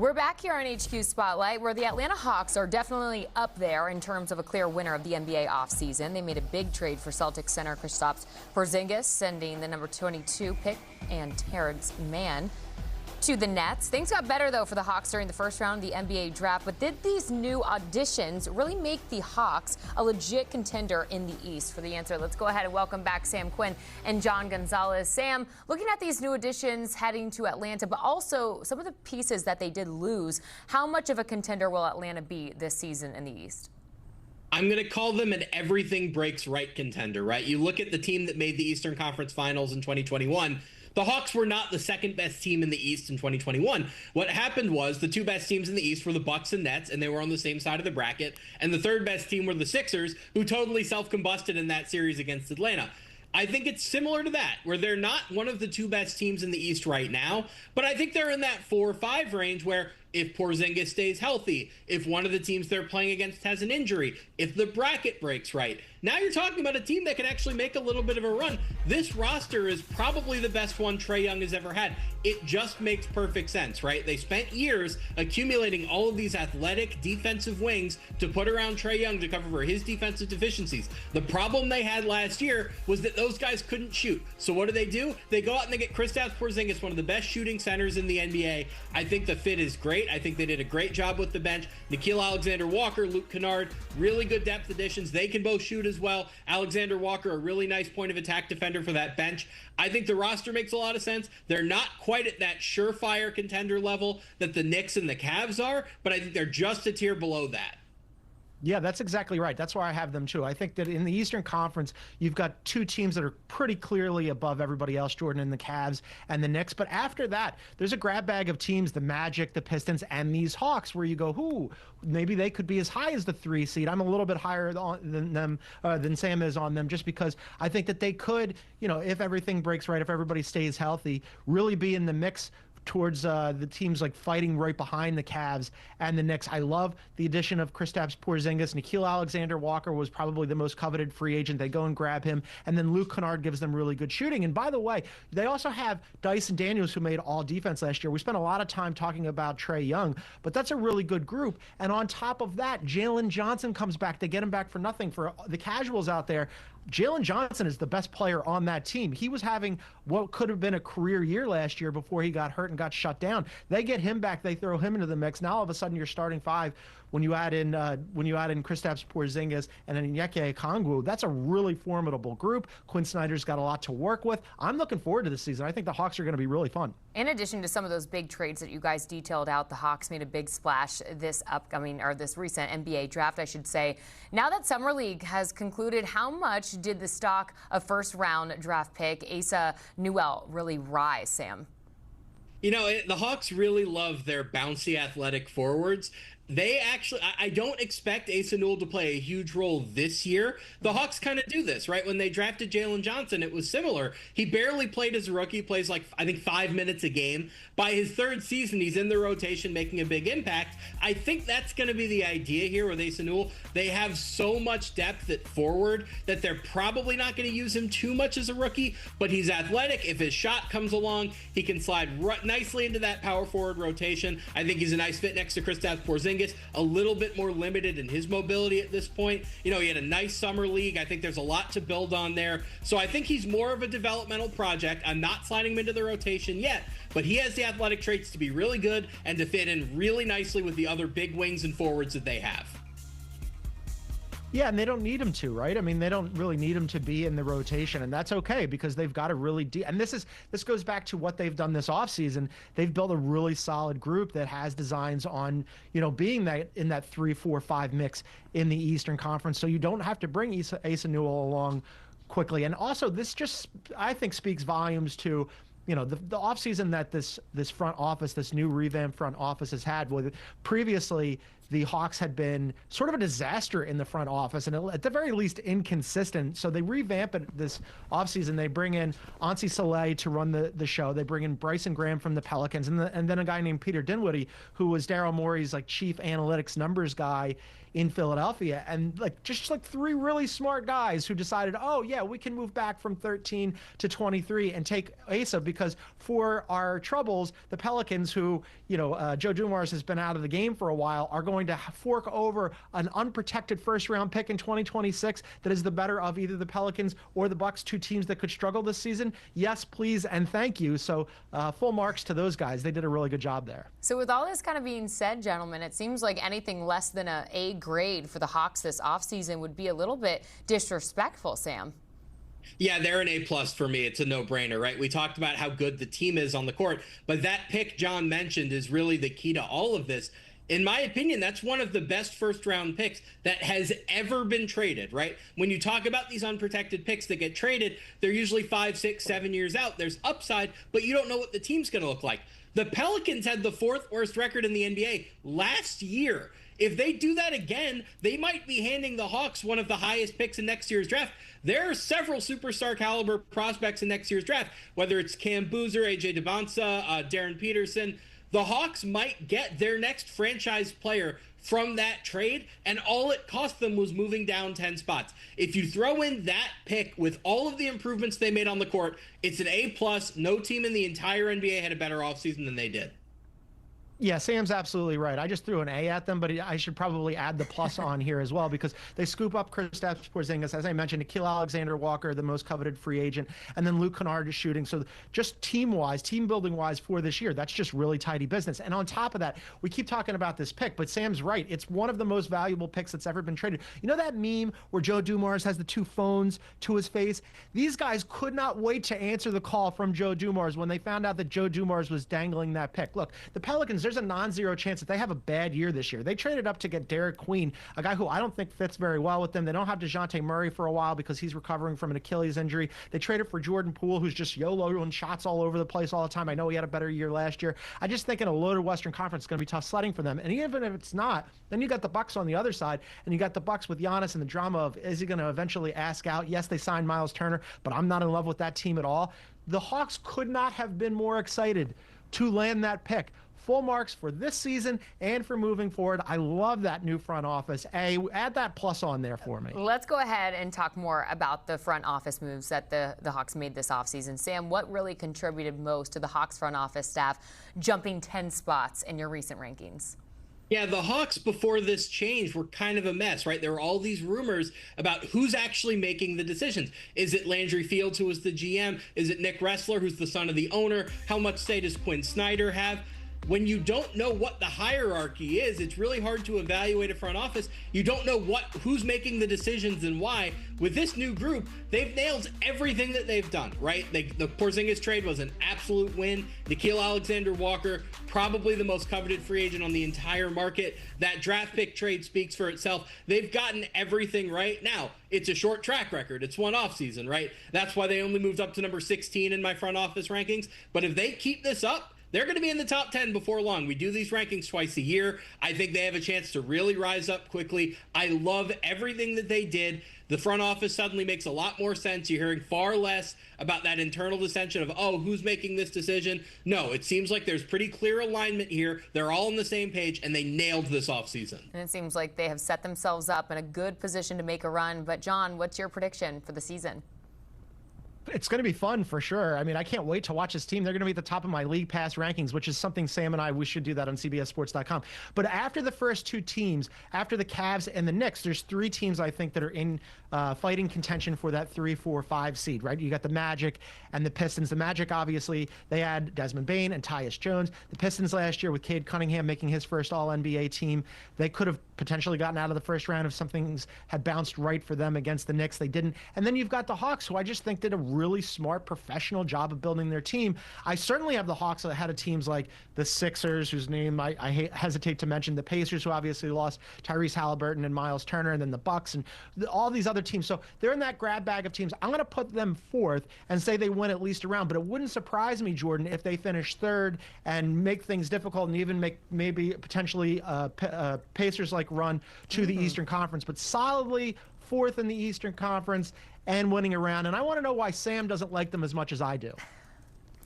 We're back here on HQ Spotlight, where the Atlanta Hawks are definitely up there in terms of a clear winner of the NBA offseason. They made a big trade for Celtics center Kristaps Porzingis, sending the number 22 pick and Terrence Mann to the Nets. Things got better, though, for the Hawks during the first round of the NBA draft. But did these new additions really make the Hawks a legit contender in the East? For the answer, let's go ahead and welcome back Sam Quinn and John Gonzalez. Sam, looking at these new additions heading to Atlanta, but also some of the pieces that they did lose, how much of a contender will Atlanta be this season in the East? I'm going to call them an everything breaks right contender, right? You look at the team that made the Eastern Conference Finals in 2021. The Hawks were not the second best team in the East in 2021. What happened was the two best teams in the East were the Bucks and Nets, and they were on the same side of the bracket. And the third best team were the Sixers, who totally self-combusted in that series against Atlanta. I think it's similar to that, where they're not one of the two best teams in the East right now, but I think they're in that 4 or 5 range where if Porzingis stays healthy, if one of the teams they're playing against has an injury, if the bracket breaks right, now you're talking about a team that can actually make a little bit of a run. This roster is probably the best one Trae Young has ever had. It just makes perfect sense, right? They spent years accumulating all of these athletic defensive wings to put around Trae Young to cover for his defensive deficiencies. The problem they had last year was that those guys couldn't shoot. So what do? They go out and they get Kristaps Porzingis, one of the best shooting centers in the NBA. I think the fit is great. I think they did a great job with the bench. Nickeil Alexander-Walker, Luke Kennard, really good depth additions. They can both shoot as well. Alexander Walker, a really nice point of attack defender for that bench. I think the roster makes a lot of sense. They're not quite at that surefire contender level that the Knicks and the Cavs are, but I think they're just a tier below that. Yeah, that's exactly right. That's why I have them too. I think that in the Eastern Conference, you've got two teams that are pretty clearly above everybody else, Jordan, and the Cavs and the Knicks. But after that, there's a grab bag of teams, the Magic, the Pistons, and these Hawks, where you go, maybe they could be as high as the 3 seed. I'm a little bit higher than them, than Sam is on them, just because I think that they could, if everything breaks right, if everybody stays healthy, really be in the mix towards the teams like fighting right behind the Cavs and the Knicks. I love the addition of Kristaps Porzingis. Nickeil Alexander-Walker was probably the most coveted free agent. They go and grab him. And then Luke Kennard gives them really good shooting. And by the way, they also have Dyson Daniels, who made all defense last year. We spent a lot of time talking about Trae Young, but that's a really good group. And on top of that, Jalen Johnson comes back. They get him back for nothing. For the casuals out there, Jalen Johnson is the best player on that team. He was having what could have been a career year last year before he got hurt and got shut down. They get him back. They throw him into the mix. Now all of a sudden you're starting 5 when you add in Kristaps Porzingis and then Onyeka Okongwu. That's a really formidable group. Quinn Snyder's got a lot to work with. I'm looking forward to this season. I think the Hawks are going to be really fun. In addition to some of those big trades that you guys detailed out, the Hawks made a big splash this recent NBA draft, I should say. Now that Summer League has concluded, how much did the stock of first-round draft pick Asa Newell really rise, Sam? The Hawks really love their bouncy athletic forwards. I don't expect Asa Newell to play a huge role this year. The Hawks kind of do this, right? When they drafted Jalen Johnson, it was similar. He barely played as a rookie, plays I think 5 minutes a game. By his third season, he's in the rotation, making a big impact. I think that's going to be the idea here with Asa Newell. They have so much depth at forward that they're probably not going to use him too much as a rookie, but he's athletic. If his shot comes along, he can slide nicely into that power forward rotation. I think he's a nice fit next to Kristaps Porzingis. A little bit more limited in his mobility at this point. He had a nice summer league. I think there's a lot to build on there. So I think he's more of a developmental project. I'm not sliding him into the rotation yet, but he has the athletic traits to be really good and to fit in really nicely with the other big wings and forwards that they have. Yeah, and they don't need him to, right? I mean, they don't really need him to be in the rotation, and that's okay because they've got a really and this goes back to what they've done this offseason. They've built a really solid group that has designs on, being in that 3, 4, 5 mix in the Eastern Conference. So you don't have to bring Asa Newell along quickly. And also, this just, I think, speaks volumes to the offseason that this front office, this new revamped front office has had. With previously, the Hawks had been sort of a disaster in the front office and at the very least inconsistent. So they revamp it this offseason. They bring in Ansi Soleil to run the show. They bring in Bryson Graham from the Pelicans and then a guy named Peter Dinwiddie, who was Daryl Morey's like chief analytics numbers guy in Philadelphia, and just three really smart guys who decided, oh yeah, we can move back from 13 to 23 and take Asa, because for our troubles, the Pelicans, who Joe Dumars has been out of the game for a while, are going to fork over an unprotected first-round pick in 2026 that is the better of either the Pelicans or the Bucks, two teams that could struggle this season. Yes, please, and thank you. So full marks to those guys. They did a really good job there. So with all this kind of being said, gentlemen, it seems like anything less than an A grade for the Hawks this offseason would be a little bit disrespectful, Sam. Yeah, they're an A+ for me. It's a no-brainer, right? We talked about how good the team is on the court, but that pick John mentioned is really the key to all of this. In my opinion, that's one of the best first-round picks that has ever been traded, right? When you talk about these unprotected picks that get traded, they're usually 5, 6, 7 years out. There's upside, but you don't know what the team's going to look like. The Pelicans had the 4th worst record in the NBA last year. If they do that again, they might be handing the Hawks one of the highest picks in next year's draft. There are several superstar caliber prospects in next year's draft, whether it's Cam Boozer, AJ DeBonsa, Darren Peterson. The Hawks might get their next franchise player from that trade, and all it cost them was moving down 10 spots. If you throw in that pick with all of the improvements they made on the court, it's an A+. No team in the entire NBA had a better offseason than they did. Yeah, Sam's absolutely right. I just threw an A at them, but I should probably add the plus on here as well, because they scoop up Kristaps Porzingis, as I mentioned, Nickeil Alexander-Walker, the most coveted free agent, and then Luke Kennard is shooting. So just team-wise, team-building-wise for this year, that's just really tidy business. And on top of that, we keep talking about this pick, but Sam's right. It's one of the most valuable picks that's ever been traded. You know that meme where Joe Dumars has the two phones to his face? These guys could not wait to answer the call from Joe Dumars when they found out that Joe Dumars was dangling that pick. Look, the Pelicans, there's a non-zero chance that they have a bad year this year. They traded up to get Derek Queen, a guy who I don't think fits very well with them. They don't have DeJounte Murray for a while because he's recovering from an Achilles injury. They traded for Jordan Poole, who's just YOLOing shots all over the place all the time. I know he had a better year last year. I just think in a loaded Western Conference, it's going to be tough sledding for them. And even if it's not, then you got the Bucks on the other side, and you got the Bucks with Giannis and the drama of, is he going to eventually ask out? Yes, they signed Miles Turner, but I'm not in love with that team at all. The Hawks could not have been more excited to land that pick. Full marks for this season and for moving forward. I love that new front office. Add that plus on there for me. Let's go ahead and talk more about the front office moves that the Hawks made this offseason. Sam, what really contributed most to the Hawks front office staff jumping 10 spots in your recent rankings? Yeah, the Hawks before this change were kind of a mess, right? There were all these rumors about who's actually making the decisions. Is it Landry Fields, who was the GM? Is it Nick Ressler, who's the son of the owner? How much say does Quinn Snyder have? When you don't know what the hierarchy is, it's really hard to evaluate a front office. You don't know who's making the decisions and why. With this new group, they've nailed everything that they've done, right? The Porzingis trade was an absolute win. Nickeil Alexander-Walker, probably the most coveted free agent on the entire market. That draft pick trade speaks for itself. They've gotten everything right. Now, it's a short track record. It's one offseason, right? That's why they only moved up to number 16 in my front office rankings. But if they keep this up, they're going to be in the top 10 before long. We do these rankings twice a year. I think they have a chance to really rise up quickly. I love everything that they did. The front office suddenly makes a lot more sense. You're hearing far less about that internal dissension of, oh, who's making this decision? No, it seems like there's pretty clear alignment here. They're all on the same page, and they nailed this offseason. And it seems like they have set themselves up in a good position to make a run. But, John, what's your prediction for the season? It's going to be fun for sure. I mean, I can't wait to watch this team. They're going to be at the top of my League Pass rankings, which is something Sam and we should do that on CBSSports.com. But after the first two teams, after the Cavs and the Knicks, there's three teams I think that are in fighting contention for that 3, 4, 5 seed, right? You got the Magic and the Pistons. The Magic, obviously, they had Desmond Bane and Tyus Jones. The Pistons last year with Cade Cunningham making his first All-NBA team, they could have potentially gotten out of the first round if something had bounced right for them against the Knicks. They didn't. And then you've got the Hawks, who I just think did a really smart, professional job of building their team. I certainly have the Hawks ahead of teams like the Sixers, whose name I hesitate to mention, the Pacers, who obviously lost Tyrese Halliburton and Miles Turner, and then the Bucks, and all these other other teams. So they're in that grab bag of teams. I'm going to put them fourth and say they win at least a round. But it wouldn't surprise me, Jordan, if they finish third and make things difficult and even make maybe potentially Pacers-like run to the Eastern Conference. But solidly fourth in the Eastern Conference and winning a round. And I want to know why Sam doesn't like them as much as I do.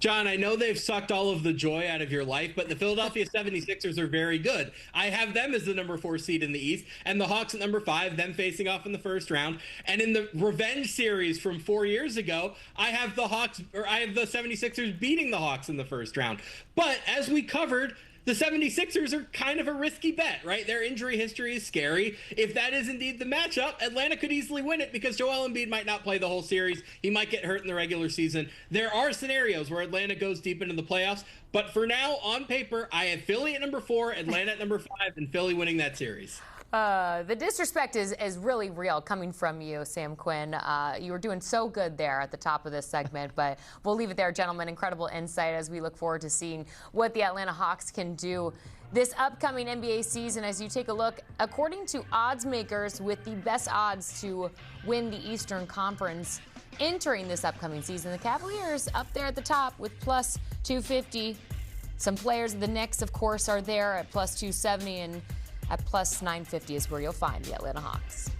John, I know they've sucked all of the joy out of your life, but the Philadelphia 76ers are very good. I have them as the number 4 seed in the East, and the Hawks at number 5, them facing off in the first round. And in the revenge series from 4 years ago, I have the 76ers beating the Hawks in the first round. But as we covered, the 76ers are kind of a risky bet, right? Their injury history is scary. If that is indeed the matchup, Atlanta could easily win it because Joel Embiid might not play the whole series. He might get hurt in the regular season. There are scenarios where Atlanta goes deep into the playoffs. But for now, on paper, I have Philly at number 4, Atlanta at number 5, and Philly winning that series. The disrespect is really real coming from you, Sam Quinn. You were doing so good there at the top of this segment, but we'll leave it there, gentlemen. Incredible insight as we look forward to seeing what the Atlanta Hawks can do this upcoming NBA season. As you take a look, according to odds makers with the best odds to win the Eastern Conference entering this upcoming season, the Cavaliers up there at the top with plus 250. Some players of the Knicks, of course, are there at plus 270, and at plus 950 is where you'll find the Atlanta Hawks.